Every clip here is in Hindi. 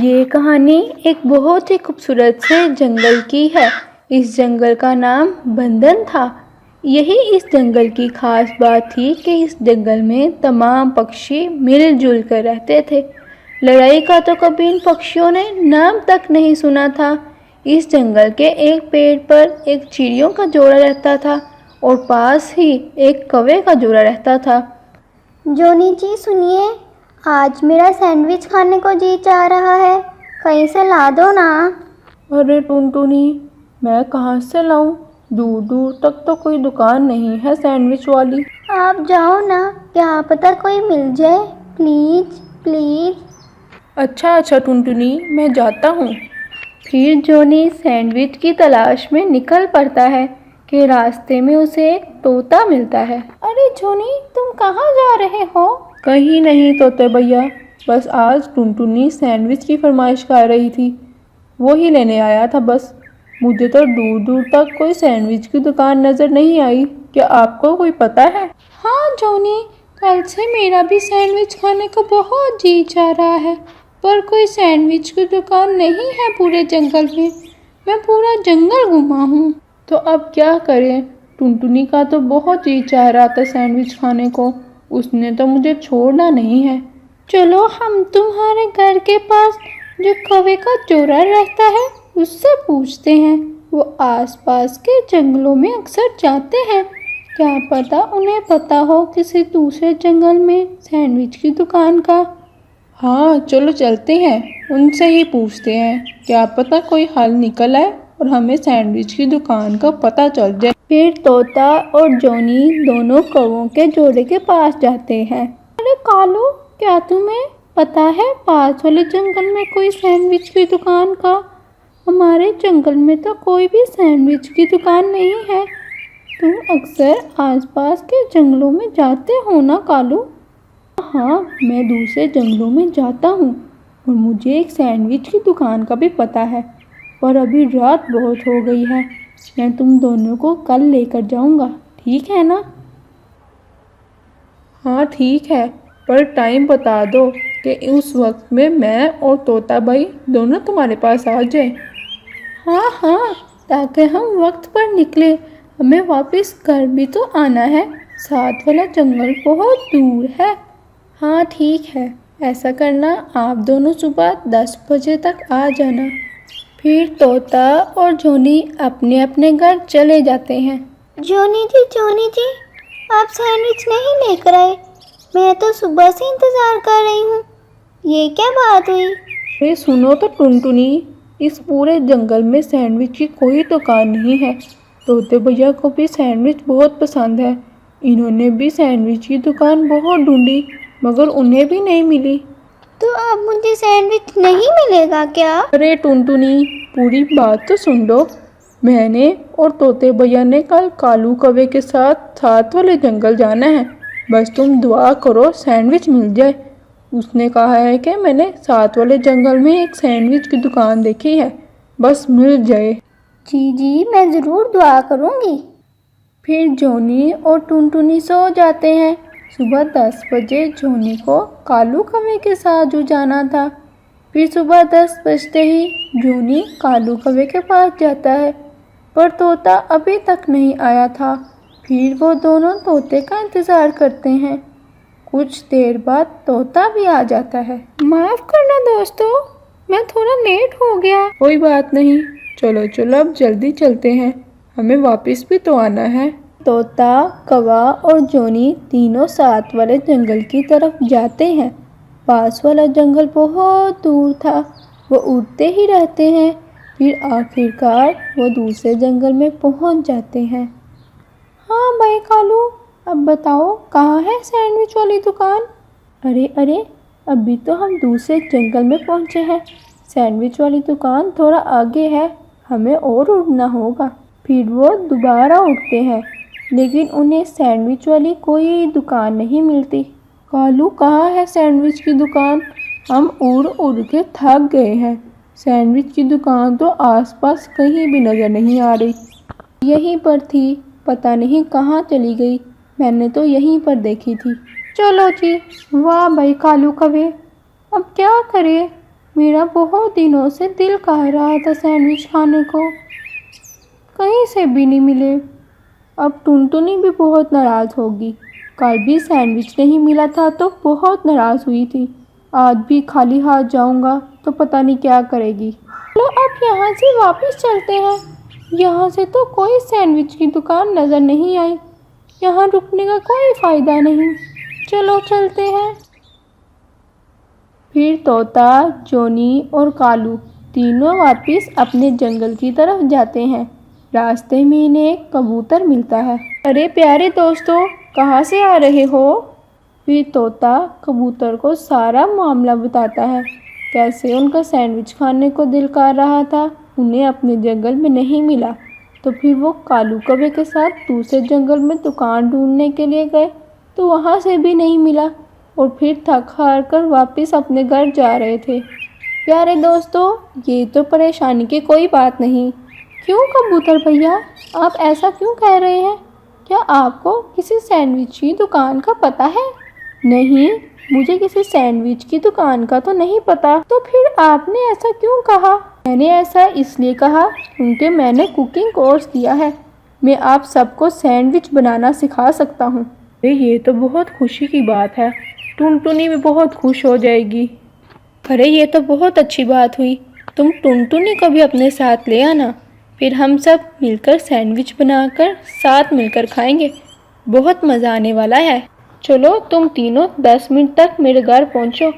ये कहानी एक बहुत ही खूबसूरत से जंगल की है। इस जंगल का नाम बंधन था। यही इस जंगल की खास बात थी कि इस जंगल में तमाम पक्षी मिलजुल कर रहते थे। लड़ाई का तो कभी इन पक्षियों ने नाम तक नहीं सुना था। इस जंगल के एक पेड़ पर एक चिड़ियों का जोड़ा रहता था और पास ही एक कौवे का जोड़ा रहता था। जोनी जी सुनिए, आज मेरा सैंडविच खाने को जी चाह रहा है, कहीं से ला दो ना। अरे टुनटुनी, मैं कहाँ से लाऊं? दूर दूर तक तो कोई दुकान नहीं है सैंडविच वाली। आप जाओ ना, क्या पता कोई मिल जाए। Please please. अच्छा टुनटुनी, मैं जाता हूँ। फिर जोनी सैंडविच की तलाश में निकल पड़ता है कि रास्ते में उसे एक तोता मिलता है। अरे जोनी, तुम कहाँ जा रहे हो? कहीं नहीं तोते भैया, बस आज टुनटुनी सैंडविच की फरमाइश कर रही थी, वो ही लेने आया था बस। मुझे तो दूर दूर तक कोई सैंडविच की दुकान नज़र नहीं आई। क्या आपको कोई पता है? हाँ जोनी, कल से मेरा भी सैंडविच खाने को बहुत जी चाह रहा है, पर कोई सैंडविच की दुकान नहीं है पूरे जंगल में। मैं पूरा जंगल घुमा हूँ। तो अब क्या करें? टुनटुनी का तो बहुत जी चाह रहा था सैंडविच खाने को, उसने तो मुझे छोड़ना नहीं है। चलो हम तुम्हारे घर के पास जो कौवे का जोड़ा रहता है उससे पूछते हैं। वो आसपास के जंगलों में अक्सर जाते हैं, क्या पता उन्हें पता हो किसी दूसरे जंगल में सैंडविच की दुकान का। हाँ चलो चलते हैं, उनसे ही पूछते हैं, क्या पता कोई हल निकल आए और हमें सैंडविच की दुकान का पता चल जाए। फिर तोता और जोनी दोनों कौवों के जोड़े के पास जाते हैं। अरे कालू, क्या तुम्हें पता है पास वाले जंगल में कोई सैंडविच की दुकान का? हमारे जंगल में तो कोई भी सैंडविच की दुकान नहीं है। तुम अक्सर आसपास के जंगलों में जाते हो ना कालू? हाँ, मैं दूसरे जंगलों में जाता हूँ और मुझे एक सैंडविच की दुकान का भी पता है, पर अभी रात बहुत हो गई है। मैं तुम दोनों को कल लेकर जाऊँगा, ठीक है ना? हाँ ठीक है, पर टाइम बता दो कि उस वक्त में मैं और तोता भाई दोनों तुम्हारे पास आ जाए। हाँ, ताकि हम वक्त पर निकले। हमें वापस घर भी तो आना है, साथ वाला जंगल बहुत दूर है। हाँ ठीक है, ऐसा करना, आप दोनों सुबह 10 बजे तक आ जाना। फिर तोता और जोनी अपने अपने घर चले जाते हैं। जोनी जी, आप सैंडविच नहीं लेकर आए। मैं तो सुबह से इंतजार कर रही हूँ, ये क्या बात हुई? अरे सुनो तो टुनटुनी, इस पूरे जंगल में सैंडविच की कोई दुकान नहीं है। तोते भैया को भी सैंडविच बहुत पसंद है। इन्होंने भी सैंडविच की दुकान बहुत ढूंढी, मगर उन्हें भी नहीं मिली। तो अब मुझे सैंडविच नहीं मिलेगा क्या? अरे टुनटुनी, पूरी बात तो सुन लो। मैंने और तोते भैया ने कल कालू कौवे के साथ साथ वाले जंगल जाना है। बस तुम दुआ करो सैंडविच मिल जाए। उसने कहा है कि मैंने साथ वाले जंगल में एक सैंडविच की दुकान देखी है, बस मिल जाए। जी, मैं ज़रूर दुआ करूँगी। फिर जोनी और टुनटुनी सो जाते हैं। सुबह 10 बजे जोनी को कालू कौवे के साथ जो जाना था। फिर सुबह 10 बजते ही जोनी कालू कौवे के पास जाता है, पर तोता अभी तक नहीं आया था। फिर वो दोनों तोते का इंतज़ार करते हैं। कुछ देर बाद तोता भी आ जाता है। माफ़ करना दोस्तों, मैं थोड़ा लेट हो गया। कोई बात नहीं, चलो अब जल्दी चलते हैं, हमें वापस भी तो आना है। तोता, कौवा और जोनी तीनों साथ वाले जंगल की तरफ जाते हैं। पास वाला जंगल बहुत दूर था, वो उड़ते ही रहते हैं। फिर आखिरकार वो दूसरे जंगल में पहुंच जाते हैं। हाँ भाई कालू, अब बताओ कहाँ है सैंडविच वाली दुकान? अरे, अभी तो हम दूसरे जंगल में पहुंचे हैं। सैंडविच वाली दुकान थोड़ा आगे है, हमें और उड़ना होगा। फिर वो दोबारा उड़ते हैं, लेकिन उन्हें सैंडविच वाली कोई दुकान नहीं मिलती। कालू, कहाँ है सैंडविच की दुकान? हम उड़ उड़ के थक गए हैं। सैंडविच की दुकान तो आसपास कहीं भी नज़र नहीं आ रही। यहीं पर थी, पता नहीं कहाँ चली गई। मैंने तो यहीं पर देखी थी। चलो जी, वाह भाई कालू कौवे, अब क्या करें? मेरा बहुत दिनों से दिल कह रहा था सैंडविच खाने को, कहीं से भी नहीं मिले। अब टुनटुनी भी बहुत नाराज़ होगी। कल भी सैंडविच नहीं मिला था तो बहुत नाराज़ हुई थी। आज भी खाली हाथ जाऊंगा तो पता नहीं क्या करेगी। चलो अब यहाँ से वापस चलते हैं। यहाँ से तो कोई सैंडविच की दुकान नज़र नहीं आई। यहाँ रुकने का कोई फ़ायदा नहीं। चलो चलते हैं। फिर तोता, जोनी और कालू तीनों वापस अपने जंगल की तरफ जाते हैं। रास्ते में इन्हें एक कबूतर मिलता है। अरे प्यारे दोस्तों, कहाँ से आ रहे हो? फिर तोता कबूतर को सारा मामला बताता है, कैसे उनका सैंडविच खाने को दिल कर रहा था, उन्हें अपने जंगल में नहीं मिला। तो फिर वो कालू कौवे के साथ दूसरे जंगल में दुकान ढूंढने के लिए गए तो वहाँ से भी नहीं मिला और फिर थक हार कर वापस अपने घर जा रहे थे। प्यारे दोस्तों, ये तो परेशानी की कोई बात नहीं। क्यों कबूतर भैया, आप ऐसा क्यों कह रहे हैं? क्या आपको किसी सैंडविच की दुकान का पता है? नहीं, मुझे किसी सैंडविच की दुकान का तो नहीं पता। तो फिर आपने ऐसा क्यों कहा? मैंने ऐसा इसलिए कहा क्योंकि मैंने कुकिंग कोर्स दिया है। मैं आप सबको सैंडविच बनाना सिखा सकता हूँ। ये तो बहुत खुशी की बात है। टुनटुनी भी बहुत खुश हो जाएगी। अरे ये तो बहुत अच्छी बात हुई। तुम टुनटुनी को भी अपने साथ ले आना, फिर हम सब मिलकर सैंडविच बनाकर साथ मिलकर खाएंगे। बहुत मज़ा आने वाला है। चलो तुम तीनों 10 मिनट तक मेरे घर पहुंचो।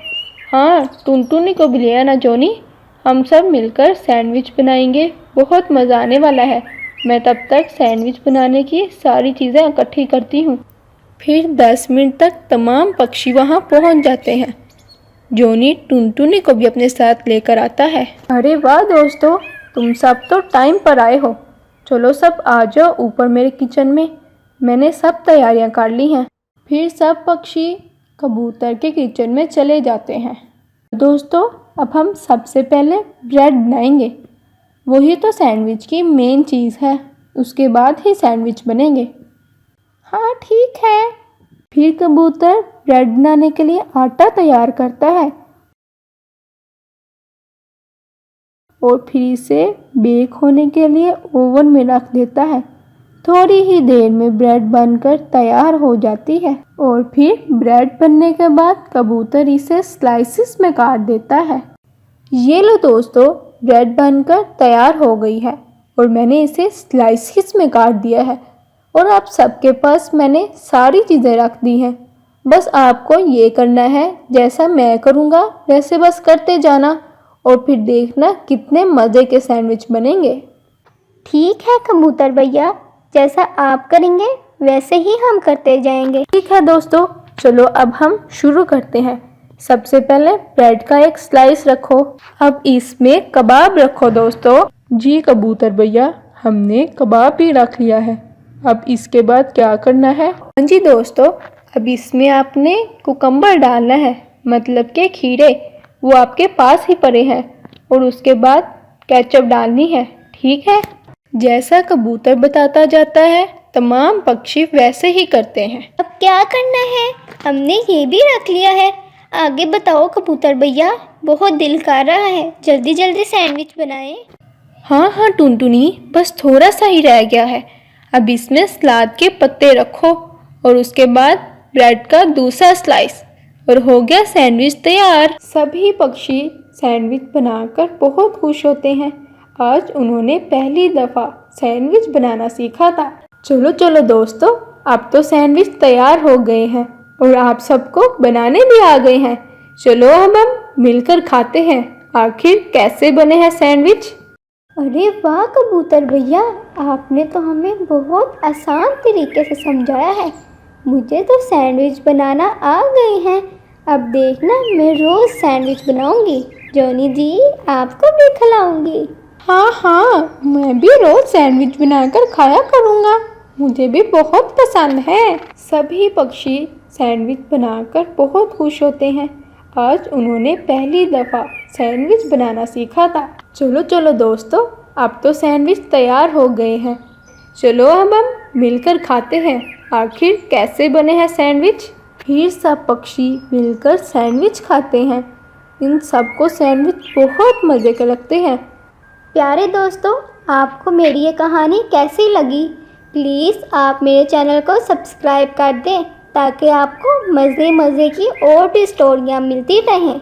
हाँ, टुनटुनी को भी ले आना जोनी। हम सब मिलकर सैंडविच बनाएंगे। बहुत मज़ा आने वाला है। मैं तब तक सैंडविच बनाने की सारी चीज़ें इकट्ठी करती हूँ। फिर 10 मिनट तक तमाम पक्षी वहाँ पहुँच जाते हैं। जोनी टुनटुनी को भी अपने साथ लेकर आता है। अरे वाह दोस्तों, तुम सब तो टाइम पर आए हो। चलो सब आ जाओ ऊपर मेरे किचन में। मैंने सब तैयारियां कर ली हैं। फिर सब पक्षी कबूतर के किचन में चले जाते हैं। दोस्तों, अब हम सबसे पहले ब्रेड बनाएंगे। वही तो सैंडविच की मेन चीज़ है। उसके बाद ही सैंडविच बनेंगे। हाँ ठीक है। फिर कबूतर ब्रेड बनाने के लिए आटा तैयार करता है और फिर इसे बेक होने के लिए ओवन में रख देता है। थोड़ी ही देर में ब्रेड बनकर तैयार हो जाती है और फिर ब्रेड बनने के बाद कबूतर इसे स्लाइसिस में काट देता है। ये लो दोस्तों, ब्रेड बनकर तैयार हो गई है और मैंने इसे स्लाइसिस में काट दिया है और आप सबके पास मैंने सारी चीज़ें रख दी हैं। बस आपको ये करना है, जैसा मैं करूँगा वैसे बस करते जाना और फिर देखना कितने मज़े के सैंडविच बनेंगे। ठीक है कबूतर भैया, जैसा आप करेंगे वैसे ही हम करते जाएंगे। ठीक है दोस्तों, चलो अब हम शुरू करते हैं। सबसे पहले ब्रेड का एक स्लाइस रखो। अब इसमें कबाब रखो दोस्तों। जी कबूतर भैया, हमने कबाब भी रख लिया है। अब इसके बाद क्या करना है? हाँ जी दोस्तों, अब इसमें आपने कुकम्बर डालना है, मतलब के खीरे। वो आपके पास ही पड़े हैं। और उसके बाद केचप डालनी है। ठीक है? जैसा कबूतर बताता जाता है तमाम पक्षी वैसे ही करते हैं। अब क्या करना है? हमने ये भी रख लिया है। आगे बताओ कबूतर भैया, बहुत दिल कर रहा है, जल्दी जल्दी सैंडविच बनाएं। हाँ टुनटुनी, बस थोड़ा सा ही रह गया है। अब इसमें सलाद के पत्ते रखो और उसके बाद ब्रेड का दूसरा स्लाइस और हो गया सैंडविच तैयार। सभी पक्षी सैंडविच बनाकर बहुत खुश होते हैं। आज उन्होंने पहली दफ़ा सैंडविच बनाना सीखा था। चलो चलो दोस्तों, अब तो सैंडविच तैयार हो गए हैं और आप सबको बनाने भी आ गए हैं। चलो अब हम मिलकर खाते हैं। आखिर कैसे बने हैं सैंडविच? अरे वाह कबूतर भैया, आपने तो हमें बहुत आसान तरीके से समझाया है। मुझे तो सैंडविच बनाना आ गए हैं। अब देखना, मैं रोज़ सैंडविच बनाऊंगी। जोनी जी, आपको भी खिलाऊंगी। हाँ, मैं भी रोज़ सैंडविच बनाकर खाया करूँगा। मुझे भी बहुत पसंद है। सभी पक्षी सैंडविच बनाकर बहुत खुश होते हैं। आज उन्होंने पहली दफ़ा सैंडविच बनाना सीखा था। चलो चलो दोस्तों, अब तो सैंडविच तैयार हो गए हैं। चलो अब हम मिलकर खाते हैं। आखिर कैसे बने हैं सैंडविच? फिर सब पक्षी मिलकर सैंडविच खाते हैं। इन सबको सैंडविच बहुत मज़े के लगते हैं। प्यारे दोस्तों, आपको मेरी ये कहानी कैसी लगी? प्लीज़ आप मेरे चैनल को सब्सक्राइब कर दें ताकि आपको मज़े मज़े की और भी स्टोरियाँ मिलती रहें।